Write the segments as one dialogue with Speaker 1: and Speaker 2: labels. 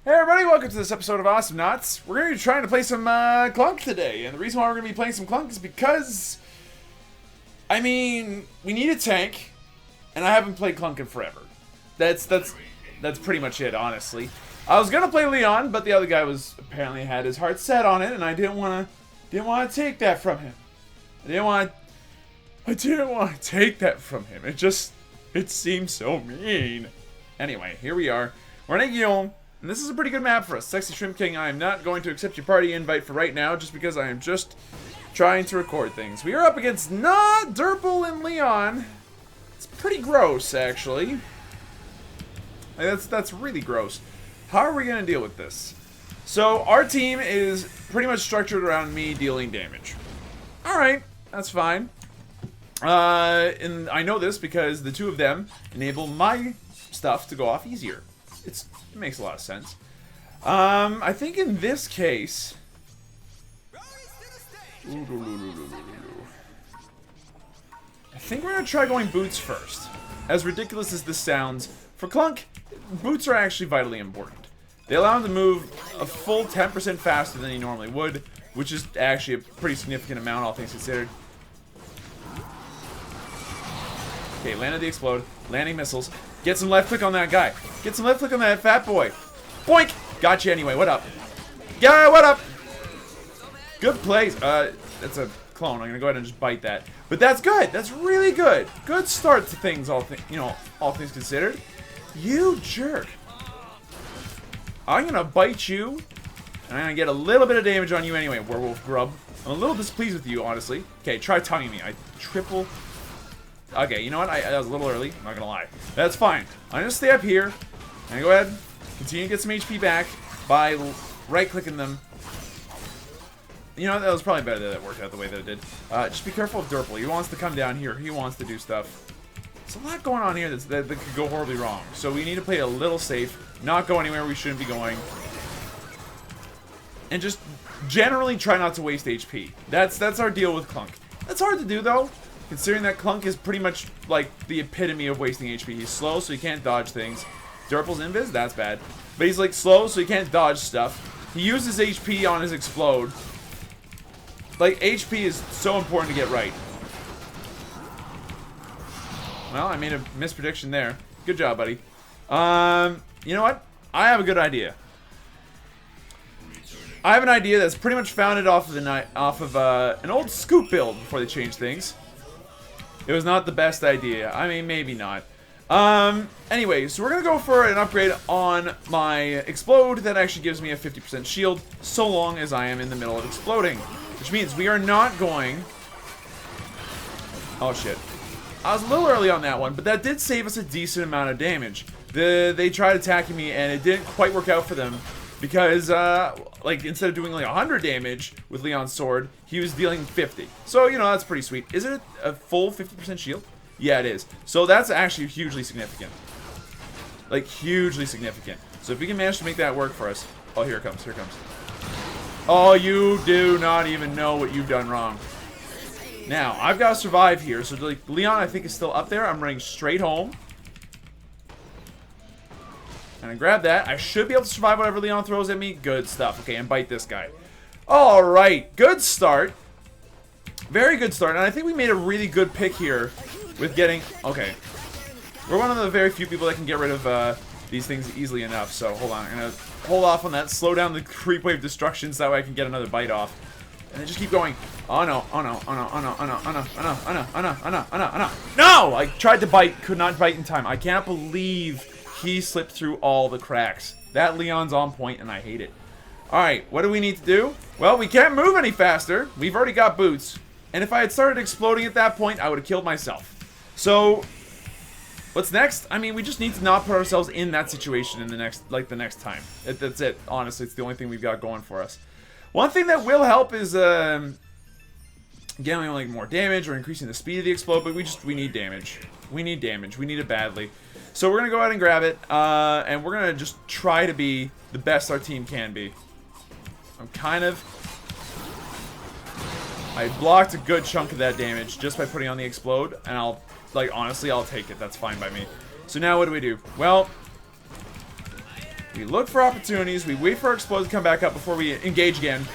Speaker 1: Hey everybody, welcome to this episode of Awesomenauts. We're going to be trying to play some Clunk today, and the reason why we're going to be playing some Clunk is because, I mean, we need a tank, and I haven't played Clunk in forever. That's pretty much it, honestly. I was going to play Leon, but the other guy apparently had his heart set on it, and I didn't want to take that from him. I didn't want to take that from him. It seems so mean. Anyway, here we are. We're in Guillaume. And this is a pretty good map for us. Sexy Shrimp King, I am not going to accept your party invite for right now, just because I am just trying to record things. We are up against not Durple and Leon. It's pretty gross, actually. That's really gross. How are we going to deal with this? So, our team is pretty much structured around me dealing damage. Alright, that's fine. And I know this because the two of them enable my stuff to go off easier. It makes a lot of sense. I think in this case... I think we're going to try going boots first. As ridiculous as this sounds, for Clunk, boots are actually vitally important. They allow him to move a full 10% faster than he normally would, which is actually a pretty significant amount, all things considered. Okay, landed the explode, landing missiles. Get some left click on that guy. Get some left click on that fat boy. Boink! Gotcha anyway, what up? Yeah, what up? Good plays. That's a clone. I'm gonna go ahead and just bite that. But that's good. That's really good. Good start to things, all things considered. You jerk. I'm gonna bite you, and I'm gonna get a little bit of damage on you anyway, werewolf grub. I'm a little displeased with you, honestly. Okay, try tonguing me. I triple... Okay, you know what? That was a little early. I'm not gonna lie. That's fine. I'm gonna stay up here. And go ahead. Continue to get some HP back by right-clicking them. You know, that was probably better that it worked out the way that it did. Just be careful of Durple. He wants to come down here. He wants to do stuff. There's a lot going on here that could go horribly wrong. So we need to play a little safe. Not go anywhere we shouldn't be going. And just generally try not to waste HP. That's our deal with Clunk. That's hard to do, though. Considering that Clunk is pretty much like the epitome of wasting HP. He's slow, so he can't dodge things. Durple's invis, that's bad. But he's like slow, so he can't dodge stuff. He uses HP on his explode. Like, HP is so important to get right. Well, I made a misprediction there. Good job, buddy. You know what? I have a good idea. I have an idea that's pretty much founded off of an old scoop build before they changed things. It was not the best idea. I mean, maybe not. Anyway, so we're going to go for an upgrade on my explode that actually gives me a 50% shield, so long as I am in the middle of exploding. Which means we are not going... Oh, shit. I was a little early on that one, but that did save us a decent amount of damage. They tried attacking me, and it didn't quite work out for them. Because, like, instead of doing like 100 damage with Leon's sword, he was dealing 50. So, you know, that's pretty sweet. Is it a full 50% shield? Yeah, it is. So that's actually hugely significant. Like, hugely significant. So if we can manage to make that work for us... Oh, here it comes, here it comes. Oh, you do not even know what you've done wrong. Now, I've got to survive here. So, like, Leon, I think, is still up there. I'm running straight home. And I grab that. I should be able to survive whatever Leon throws at me. Good stuff. Okay, and bite this guy. Alright, good start. Very good start. And I think we made a really good pick here with getting... Okay. We're one of the very few people that can get rid of these things easily enough. So, hold on. I'm going to hold off on that. Slow down the creep wave destruction so that way I can get another bite off. And then just keep going. Oh no, oh no, oh no, oh no, oh no, oh no, oh no, oh no, oh no, oh no, oh no, oh no. No! I tried to bite, could not bite in time. I can't believe... He slipped through all the cracks. That Leon's on point, and I hate it. Alright, what do we need to do? Well, we can't move any faster. We've already got boots. And if I had started exploding at that point, I would have killed myself. So, what's next? I mean, we just need to not put ourselves in that situation in the next time. That's it. Honestly, it's the only thing we've got going for us. One thing that will help is, getting like more damage or increasing the speed of the explode, but we need damage. We need damage. We need it badly. So we're going to go ahead and grab it, and we're going to just try to be the best our team can be. I blocked a good chunk of that damage just by putting on the explode, and honestly, I'll take it. That's fine by me. So now what do we do? Well, We look for opportunities. We wait for our explode to come back up before we engage again.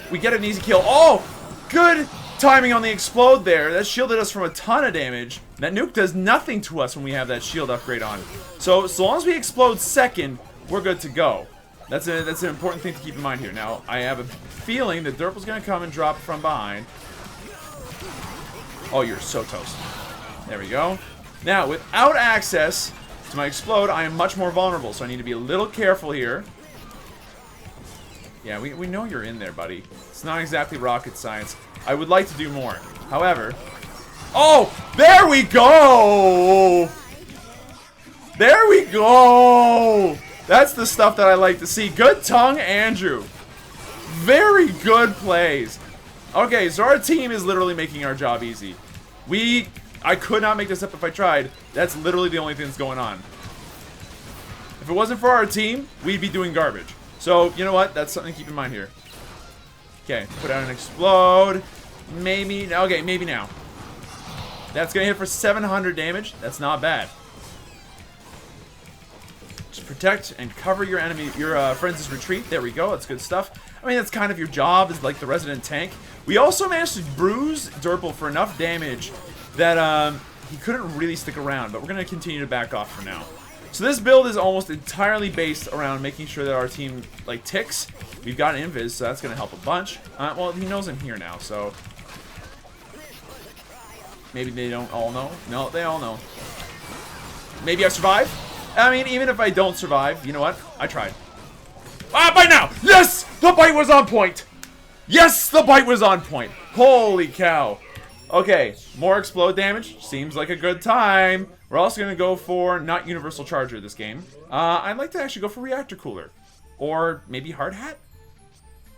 Speaker 1: We get an easy kill. Oh! Good timing on the explode there. That shielded us from a ton of damage. That nuke does nothing to us when we have that shield upgrade on. So long as we explode second, we're good to go. That's an important thing to keep in mind here. Now, I have a feeling that Derple's going to come and drop from behind. Oh, you're so toast. There we go. Now, without access to my explode, I am much more vulnerable, so I need to be a little careful here. Yeah, we know you're in there, buddy. It's not exactly rocket science. I would like to do more. However... Oh! There we go! There we go! That's the stuff that I like to see. Good tongue, Andrew. Very good plays. Okay, so our team is literally making our job easy. I could not make this up if I tried. That's literally the only thing that's going on. If it wasn't for our team, we'd be doing garbage. So, you know what? That's something to keep in mind here. Okay, put out an explode. Maybe, okay, maybe now. That's gonna hit for 700 damage. That's not bad. Just protect and cover your enemy, your friends' retreat. There we go. That's good stuff. I mean, that's kind of your job as like the resident tank. We also managed to bruise Derple for enough damage that he couldn't really stick around, but we're gonna continue to back off for now. So this build is almost entirely based around making sure that our team like ticks. We've got invis, so that's gonna help a bunch. Well, he knows I'm here now, so maybe they don't all know. No, they all know. Maybe I survive. I mean, even if I don't survive, you know what? I tried. Ah, bite now! Yes! The bite was on point! Yes, the bite was on point! Holy cow. Okay, more explode damage. Seems like a good time. We're also going to go for not Universal Charger this game. I'd like to actually go for Reactor Cooler. Or maybe Hard Hat?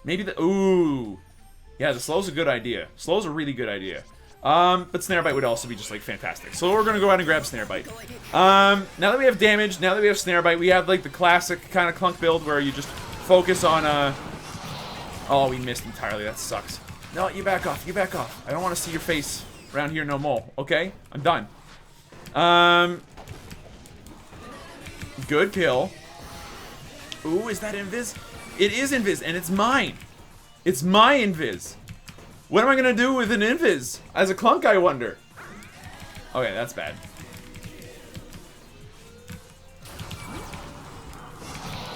Speaker 1: Maybe the... Ooh. Yeah, the Slow's a good idea. Slow's a really good idea. But Snare Bite would also be just, like, fantastic. So we're going to go ahead and grab Snare Bite. Now that we have damage, now that we have Snare Bite, we have, like, the classic kind of clunk build where you just focus on, Oh, we missed entirely. That sucks. No, you back off. You back off. I don't want to see your face around here no more. Okay? I'm done. Good kill. Ooh, is that invis? It is invis, and it's mine. It's my invis. What am I gonna do with an invis? As a clunk, I wonder. Okay, that's bad.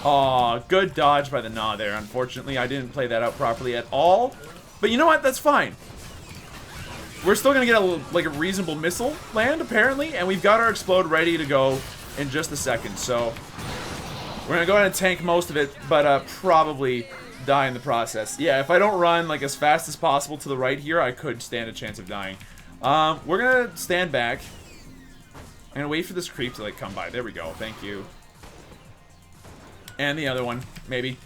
Speaker 1: Aw, good dodge by the Gnaw there. Unfortunately, I didn't play that out properly at all. But you know what? That's fine. We're still gonna get a reasonable missile land, apparently, and we've got our explode ready to go in just a second. So we're gonna go ahead and tank most of it, but probably die in the process. Yeah, if I don't run like as fast as possible to the right here, I could stand a chance of dying. We're gonna stand back. I'm gonna wait for this creep to like come by. There we go. Thank you. And the other one, maybe.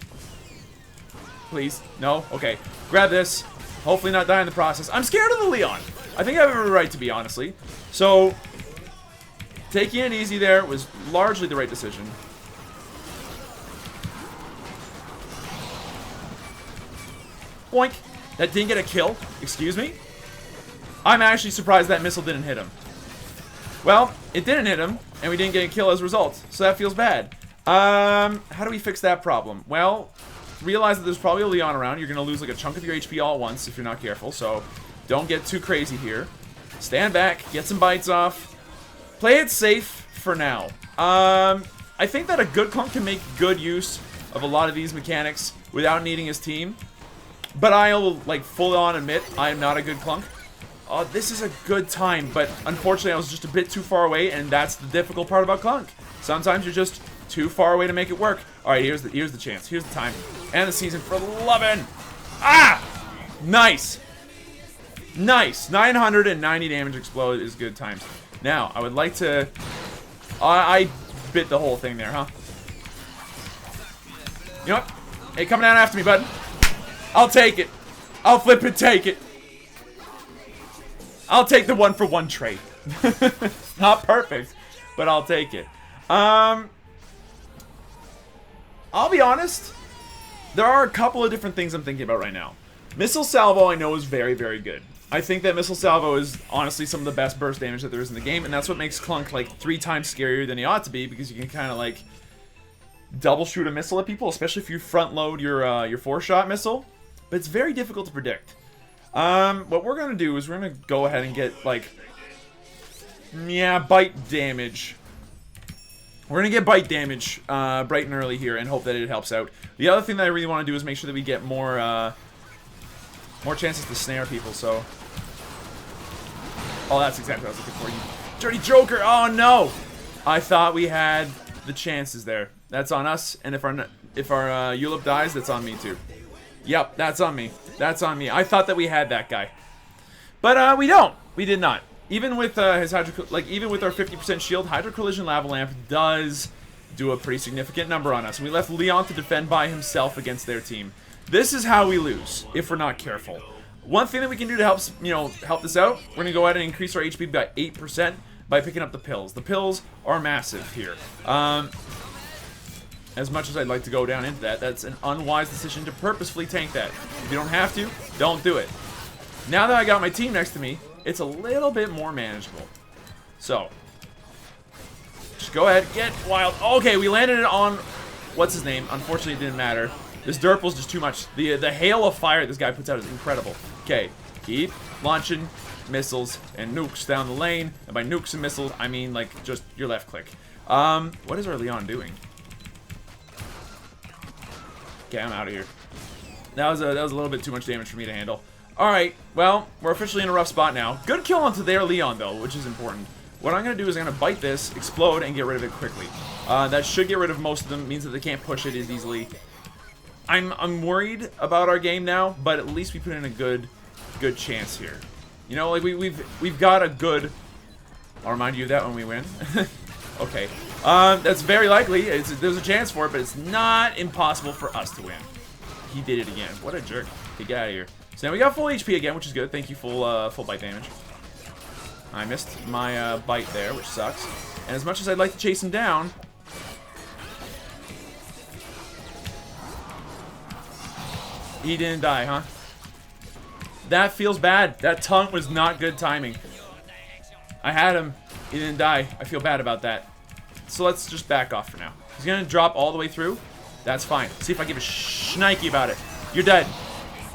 Speaker 1: Please. No? Okay. Grab this. Hopefully not die in the process. I'm scared of the Leon. I think I have every right to be, honestly. So, taking it easy there was largely the right decision. Boink. That didn't get a kill. Excuse me? I'm actually surprised that missile didn't hit him. Well, it didn't hit him, and we didn't get a kill as a result. So that feels bad. How do we fix that problem? Well, realize that there's probably a Leon around. You're going to lose like a chunk of your HP all at once if you're not careful. So don't get too crazy here. Stand back. Get some bites off. Play it safe for now. I think that a good clunk can make good use of a lot of these mechanics without needing his team. But I'll like full on admit I am not a good clunk. This is a good time, but unfortunately I was just a bit too far away, and that's the difficult part about clunk. Sometimes you're just too far away to make it work. Alright, here's the chance. Here's the time. And the season for lovin'. Ah! Nice. Nice. 990 damage explode is good times. Now, I would like to... I bit the whole thing there, huh? You know what? Hey, come down after me, bud. I'll take it. I'll flip and take it. I'll take the 1-for-1 trade. Not perfect, but I'll take it. I'll be honest. There are a couple of different things I'm thinking about right now. Missile Salvo I know is very, very good. I think that Missile Salvo is honestly some of the best burst damage that there is in the game, and that's what makes Clunk like 3 times scarier than he ought to be, because you can kind of like double shoot a missile at people, especially if you front load your 4-shot missile. But it's very difficult to predict. What we're gonna do is we're gonna go ahead and get like, yeah, bite damage. We're gonna get bite damage bright and early here and hope that it helps out. The other thing that I really want to do is make sure that we get more chances to snare people. So, oh, that's exactly what I was looking for. You dirty joker! Oh no! I thought we had the chances there. That's on us. And if our Ulip dies, that's on me too. Yep, that's on me. That's on me. I thought that we had that guy, but we don't. We did not. Even with his even with our 50% shield, Hydro Collision Lava Lamp does do a pretty significant number on us. And we left Leon to defend by himself against their team. This is how we lose if we're not careful. One thing that we can do to help this out, we're gonna go ahead and increase our HP by 8% by picking up the pills. The pills are massive here. As much as I'd like to go down into that, that's an unwise decision to purposefully tank that. If you don't have to, don't do it. Now that I got my team next to me, it's a little bit more manageable. So, just go ahead, get wild. Okay, we landed it on, what's his name? Unfortunately, it didn't matter. This Derple's just too much. The hail of fire this guy puts out is incredible. Okay, keep launching missiles and nukes down the lane. And by nukes and missiles, I mean like just your left click. What is our Leon doing? Okay, I'm out of here. That was a little bit too much damage for me to handle. Alright, well, we're officially in a rough spot now. Good kill onto their Leon, though, which is important. What I'm going to do is I'm going to bite this, explode, and get rid of it quickly. That should get rid of most of them. Means that they can't push it as easily. I'm worried about our game now, but at least we put in a good chance here. You know, like, we've got a good... I'll remind you of that when we win. Okay. That's very likely. There's a chance for it, but it's not impossible for us to win. He did it again. What a jerk. Okay, get out of here. So now we got full HP again, which is good. Thank you, full bite damage. I missed my bite there, which sucks. And as much as I'd like to chase him down, he didn't die, huh? That feels bad. That tongue was not good timing. I had him. He didn't die. I feel bad about that. So let's just back off for now. He's gonna drop all the way through. That's fine. See if I give a shnikey about it. You're dead.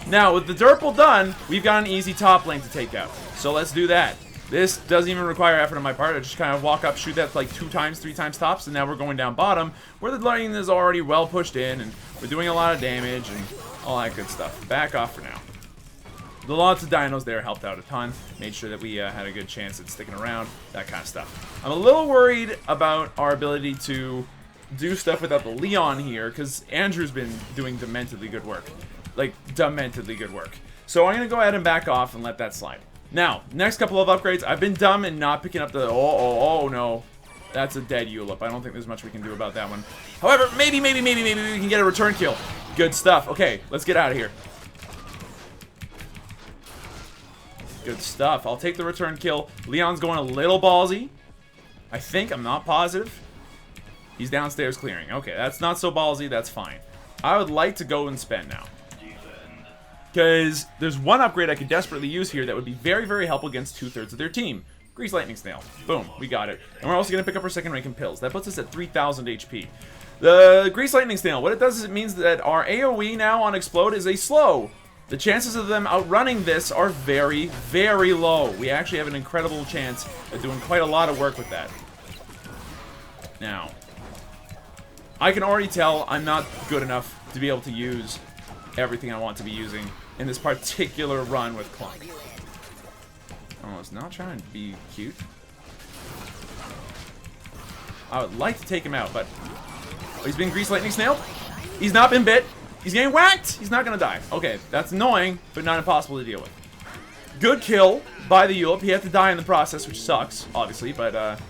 Speaker 1: Now, with the Derple done, we've got an easy top lane to take out. So let's do that. This doesn't even require effort on my part. I just kind of walk up, shoot that like 2 times, 3 times tops, and now we're going down bottom, where the lane is already well pushed in, and we're doing a lot of damage, and all that good stuff. Back off for now. The lots of dinos there helped out a ton. Made sure that we had a good chance at sticking around, that kind of stuff. I'm a little worried about our ability to do stuff without the Leon here, because Andrew's been doing dementedly good work. Like, dementedly good work. So I'm going to go ahead and back off and let that slide. Now, next couple of upgrades. I've been dumb in not picking up the... Oh, no. That's a dead Ulip. I don't think there's much we can do about that one. However, maybe we can get a return kill. Good stuff. Okay, let's get out of here. Good stuff. I'll take the return kill. Leon's going a little ballsy. I think. I'm not positive. He's downstairs clearing. Okay, that's not so ballsy. That's fine. I would like to go and spend now. Because there's one upgrade I could desperately use here that would be very, very helpful against 2/3 of their team. Grease Lightning Snail. Boom, we got it. And we're also going to pick up our second rank in pills. That puts us at 3,000 HP. The Grease Lightning Snail, what it does is it means that our AoE now on Explode is a slow. The chances of them outrunning this are very, very low. We actually have an incredible chance of doing quite a lot of work with that. Now, I can already tell I'm not good enough to be able to use everything I want to be using in this particular run with Clunk. Oh, it's not trying to be cute. I would like to take him out, but... Oh, he's been Grease Lightning Snailed. He's not been bit. He's getting whacked. He's not going to die. Okay, that's annoying, but not impossible to deal with. Good kill by the Ulip. He had to die in the process, which sucks, obviously, but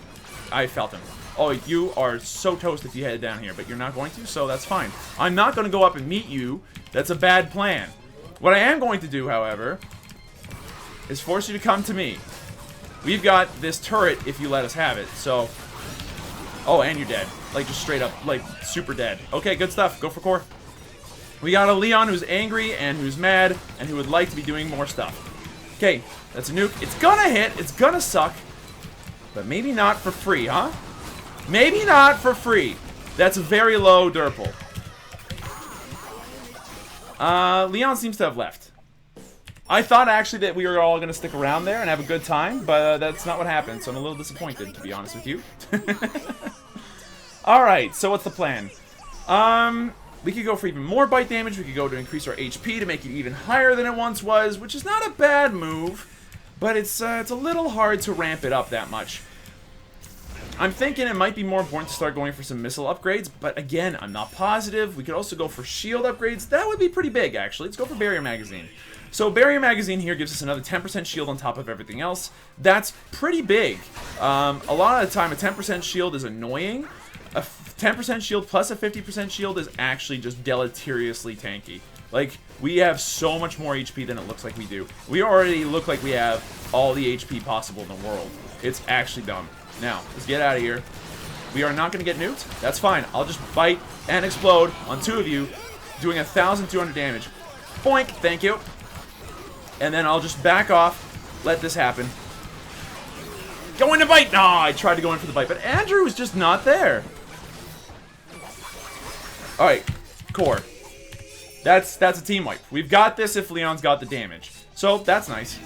Speaker 1: I felt him. Oh, you are so toast if you head down here, but you're not going to, so that's fine. I'm not going to go up and meet you. That's a bad plan. What I am going to do, however, is force you to come to me. We've got this turret if you let us have it, so... Oh, and you're dead. Like, just straight up, like, super dead. Okay, good stuff. Go for core. We got a Leon who's angry and who's mad and who would like to be doing more stuff. Okay, that's a nuke. It's gonna hit. It's gonna suck. But maybe not for free, huh? Maybe not for free. That's very low Durple. Leon seems to have left. I thought actually that we were all going to stick around there and have a good time, but that's not what happened, so I'm a little disappointed, to be honest with you. Alright, so what's the plan? We could go for even more bite damage. We could go to increase our HP to make it even higher than it once was, which is not a bad move, but it's a little hard to ramp it up that much. I'm thinking it might be more important to start going for some missile upgrades, but again, I'm not positive. We could also go for shield upgrades. That would be pretty big, actually. Let's go for Barrier Magazine. So Barrier Magazine here gives us another 10% shield on top of everything else. That's pretty big. A lot of the time, a 10% shield is annoying. A 10% shield plus a 50% shield is actually just deleteriously tanky. Like, we have so much more HP than it looks like we do. We already look like we have all the HP possible in the world. It's actually dumb. Now, let's get out of here. We are not going to get nuked. That's fine. I'll just bite and explode on 2 of you, doing 1,200 damage. Boink! Thank you. And then I'll just back off, let this happen. Go in to bite! No, I tried to go in for the bite, but Andrew is just not there. Alright, core. That's a team wipe. We've got this if Leon's got the damage. So, that's nice.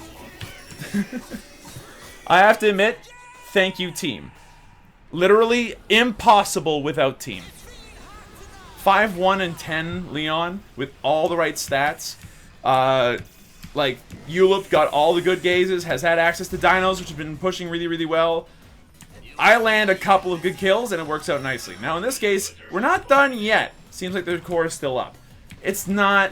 Speaker 1: I have to admit, thank you, team. Literally impossible without team. 5, 1, and 10 Leon with all the right stats. Like, Ulip got all the good gazes, has had access to dinos, which have been pushing really, really well. I land a couple of good kills, and it works out nicely. Now, in this case, we're not done yet. Seems like the core is still up. It's not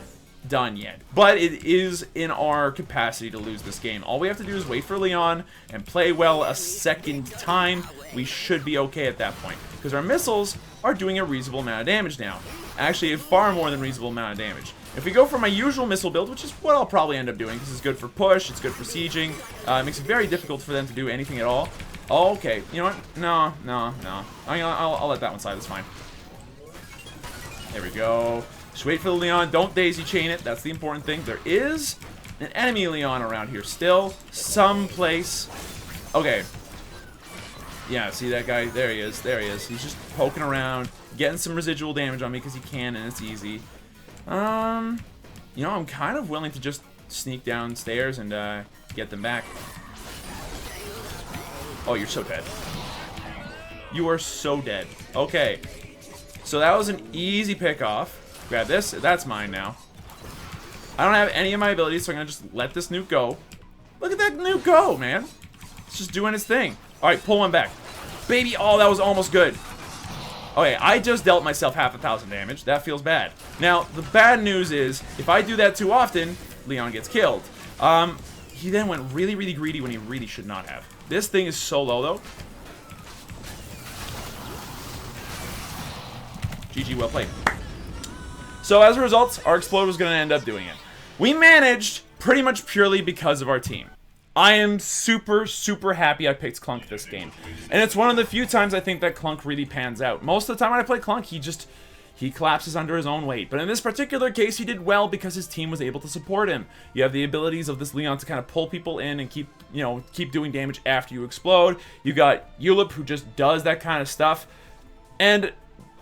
Speaker 1: done yet, but it is in our capacity to lose this game. All we have to do is wait for Leon and play well a second time. We should be okay at that point, because our missiles are doing a reasonable amount of damage now. Actually, a far more than reasonable amount of damage. If we go for my usual missile build, which is what I'll probably end up doing, because it's good for push, it's good for sieging, it makes it very difficult for them to do anything at all. Oh, okay, you know what? No. I'll let that one slide, that's fine. There we go. Just wait for the Leon. Don't daisy chain it. That's the important thing. There is an enemy Leon around here still. Someplace. Okay. Yeah, see that guy? There he is. There he is. He's just poking around, getting some residual damage on me because he can, and it's easy. You know, I'm kind of willing to just sneak downstairs and get them back. Oh, you're so dead. You are so dead. Okay. So that was an easy pick off. Grab this. That's mine now. I don't have any of my abilities, so I'm going to just let this nuke go. Look at that nuke go, man. It's just doing its thing. Alright, pull one back. Baby, oh, that was almost good. Okay, I just dealt myself 1,000 damage. That feels bad. Now, the bad news is, if I do that too often, Leon gets killed. He then went really, really greedy when he really should not have. This thing is so low, though. GG, well played. So, as a result, our Explode was going to end up doing it. We managed pretty much purely because of our team. I am super, super happy I picked Clunk this game. And it's one of the few times I think that Clunk really pans out. Most of the time when I play Clunk, he collapses under his own weight. But in this particular case, he did well because his team was able to support him. You have the abilities of this Leon to kind of pull people in and keep doing damage after you explode. You got Ulip, who just does that kind of stuff. And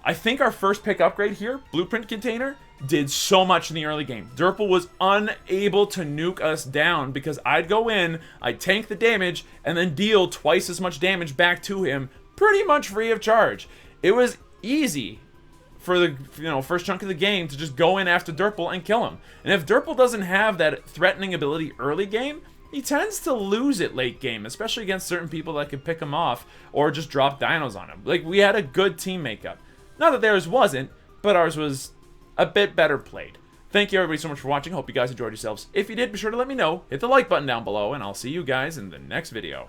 Speaker 1: I think our first pick upgrade here, Blueprint Container, did so much in the early game. Durple was unable to nuke us down because I'd go in, I'd tank the damage, and then deal twice as much damage back to him, pretty much free of charge. It was easy for the first chunk of the game to just go in after Durple and kill him. And if Durple doesn't have that threatening ability early game, he tends to lose it late game, especially against certain people that could pick him off or just drop dinos on him. Like, we had a good team makeup. Not that theirs wasn't, but ours was a bit better played. Thank you everybody so much for watching. Hope you guys enjoyed yourselves. If you did, be sure to let me know. Hit the like button down below, and I'll see you guys in the next video.